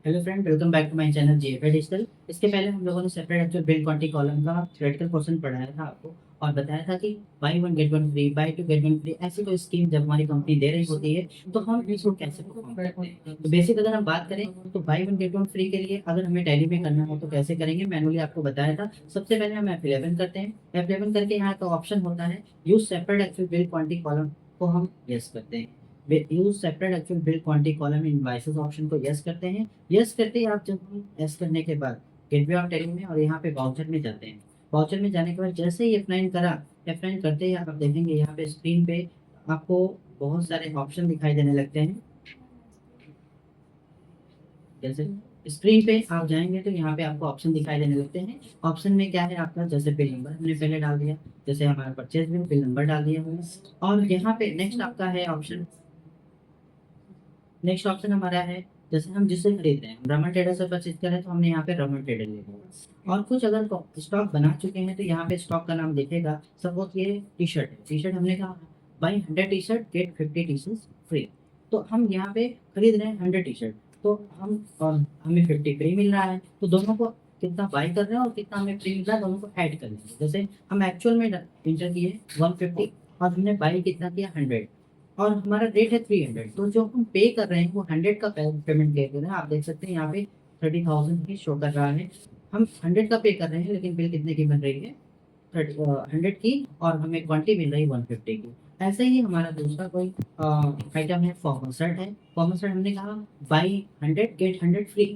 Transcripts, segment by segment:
Hello friend, welcome back to my channel GFA digital. इसके पहले हम लोगों ने separate actual bill quantity column का थ्योरेटिकल क्वेश्चन पढ़ाया था आपको और बताया था कि buy one get one free, buy two get one free, ऐसी कोई स्कीम जब हमारी कंपनी दे रही होती है तो हम इसको कैसे परफॉर्म करते हैं। तो बेसिक अगर हम बात करें तो by one get one free के लिए अगर हमें टैली पे करना हो तो कैसे करेंगे, मैनुअली आपको बताया था। सबसे पहले हम F11 करते हैं। F11 करके यहाँ का ऑप्शन होता है use separate actual bill quantity column, को हम यस करते हैं। Use separate actual bill quantity column invoices option को यस करते हैं। यस करते ही आप जब हम यस करने के बाद गेटवे ऑफ टेलिंग में और यहाँ पे वाउचर में जाते हैं। वाउचर में जाने के बाद जैसे ही F9 करा, F9 करते ही आप देखेंगे यहाँ पे स्क्रीन पे आपको बहुत सारे ऑप्शन दिखाई देने लगते हैं। जैसे स्क्रीन पे आप जाएंगे तो यहाँ पे आपको ऑप्शन दिखाई देने लगते हैं। ऑप्शन में क्या है आपका, जैसे बिल नंबर हमने पहले डाल दिया, जैसे हमारा परचेज बिल नंबर डाल दिया हमने। और यहाँ पे नेक्स्ट आपका है ऑप्शन, नेक्स्ट ऑप्शन हमारा है जैसे हम जिससे खरीद रहे हैं, रमन ट्रेडर से परचेज करें तो हमने यहाँ पे रमन ट्रेडर ले लिया। और कुछ अगर स्टॉक बना चुके हैं तो यहाँ पे स्टॉक का नाम दिखेगा। सपोज ये टी शर्ट है, टी शर्ट हमने कहा buy 100 T shirt get 50 T shirt free. तो हम यहाँ पे खरीद रहे हैं 100 टी शर्ट, तो हम और हमें 50 फ्री मिल रहा है, तो दोनों को कितना बाई कर रहे हैं और कितना हमें फ्री मिल रहा है दोनों को ऐड कर लेंगे। जैसे हम एक्चुअल में इंटर किए 150 और हमने बाई कितना किया 100 और हमारा रेट है 300, तो जो हम पे कर रहे हैं वो 100 का पेमेंट कर रहे हैं। आप देख सकते हैं यहाँ पे 30,000 ही शो कर रहा है। हम 100 का पे कर रहे हैं लेकिन बिल कितने की बन रही है, 100 की, और हमें क्वांटिटी मिल रही है 150 की। ऐसे ही हमारा दूसरा कोई आइटम है, फॉर्मल शर्ट है। फॉर्मल शर्ट हमने कहा buy 100 get 100 free,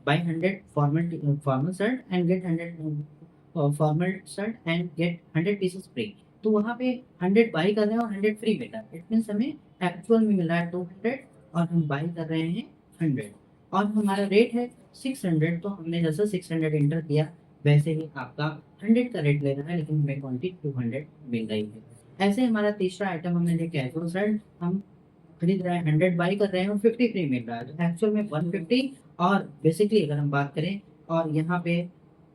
buy 100 formal formal shirt and get 100 formal shirt and get 100 pieces free. तो वहाँ पे 100 बाई कर रहे हैं और 100 फ्री मिल रहा है। इट मीन्स हमें एक्चुअल में मिल रहा है 200 और हम बाई कर रहे हैं 100 और हमारा रेट है 600। तो हमने जैसे 600 एंटर किया वैसे ही आपका 100 का रेट ले रहा है लेकिन हमें क्वांटिटी 200 मिल रही है। ऐसे हमारा तीसरा आइटम हमने जो कैजुअल शर्ट हम खरीद रहे हैं, 100 बाई कर रहे हैं और 50 फ्री मिल रहा है, तो एक्चुअल में 150। और बेसिकली अगर हम बात करें और यहाँ पे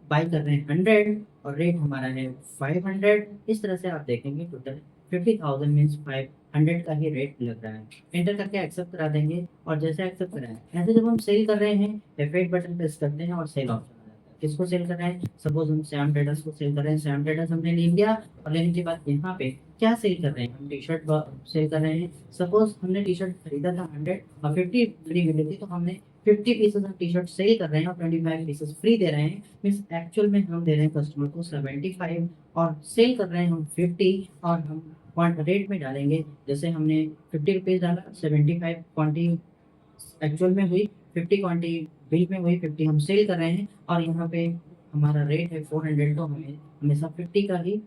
बाई कर रहे हैं 100 और रेट हमारा है 500। इस तरह से आप देखेंगे टोटल 50,000 मीन्स 500 का ही रेट लग रहा है। एंटर करके एक्सेप्ट करा देंगे और जैसे एक्सेप्ट कराएं ऐसे जब हम सेल कर रहे हैं F8 बटन प्रेस करते हैं और सेल ऑप्शन आ जाता है। किसको सेल कर रहे हैं, सपोज हम सैम ट्रेडर्स को सेल कर रहे हैं। सैम ट्रेडर्स हमने ले लिया और लेने के बाद यहाँ पे क्या सेल कर रहे हैं, हम टी शर्ट सेल कर रहे हैं। सपोज हमने टी शर्ट खरीदा था 100 और 50 फ्री मिली थी, तो हमने 50 पीसेस हम टी शर्ट सेल कर रहे हैं और 25 पीसेस फ्री दे रहे हैं। मीन्स एक्चुअल में हम दे रहे हैं कस्टमर को 75 और सेल कर रहे हैं हम 50। और हम रेट में डालेंगे, जैसे हमने 50 रुपीज़ डाला, 75 क्वान्टिटी एक्चुअल में हुई, 50 क्वान्टिटी बिल में हुई, 50 हम सेल कर रहे हैं और यहाँ पे हमारा रेट है 400। तो हमें हमेशा 50 का ही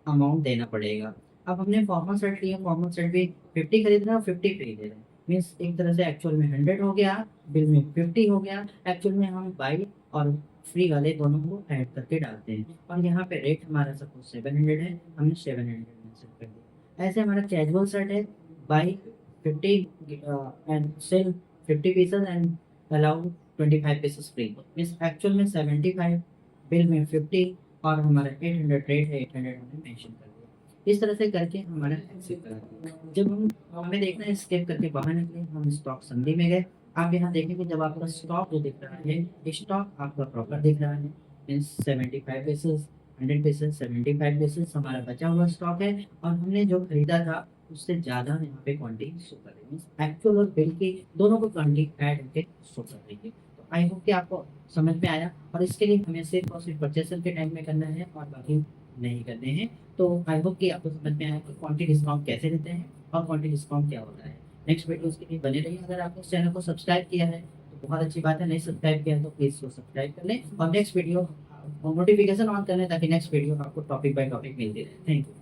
अमाउंट देना पड़ेगा। अब हमने फॉर्मल शर्ट लिया, फॉर्मल शर्ट भी 50 खरीद रहे हैं और 50 फ्री दे रहे हैं। मीन्स एक तरह से एक्चुअल में 100 हो गया, बिल में 50 हो गया। एक्चुअल में हम बाई और फ्री वाले दोनों को ऐड करके डालते हैं और यहाँ पे रेट हमारा सपोज 700 है, हमने 700 सेट कर दिया। ऐसे हमारा कैजुअल शर्ट है, buy 50 and sell 50 pieces and allow 25 pieces free. Means actual में 75, बिल में 50 और हमारा 800 रेट है, 800 हमने मेंशन कर दिया। इस तरह से करके हमारा एक्सेप्ट करा दिया। जब हम हमें देखना है स्केप करके बाहर निकले, हम स्टॉक समरी में गए। आप यहाँ देखेंगे जब आपका स्टॉक जो दिख रहा है, स्टॉक आपका प्रॉपर दिख रहा है। मीन्स 75 पीसेस, 100 पीसेस, 75 पीसेस हमारा बचा हुआ स्टॉक है और हमने जो खरीदा था उससे ज़्यादा यहाँ पे क्वांटिटी शो कर रही है। एक्चुअल और बिल की दोनों को क्वांटिटी ऐड होकर शो कर रही है। तो आई होप कि आपको समझ में आया और इसके लिए हमें सिर्फ और सिर्फ परचेसर के टाइम में करना है और बाकी नहीं करने हैं। तो आई होप कि आपको समझ में आया कि क्वांटिटी डिस्काउंट कैसे देते हैं और क्वांटिटी डिस्काउंट क्या होता है। नेक्स्ट वीडियोस के लिए बने रहिए। अगर आपने इस चैनल को सब्सक्राइब किया है तो बहुत अच्छी बात है, नहीं सब्सक्राइब किया है तो प्लीज़ इसको सब्सक्राइब कर लें और नेक्स्ट वीडियो नोटिफिकेशन ऑन कर लें ताकि नेक्स्ट वीडियो आपको टॉपिक बाय टॉपिक मिलती रहे। Thank you.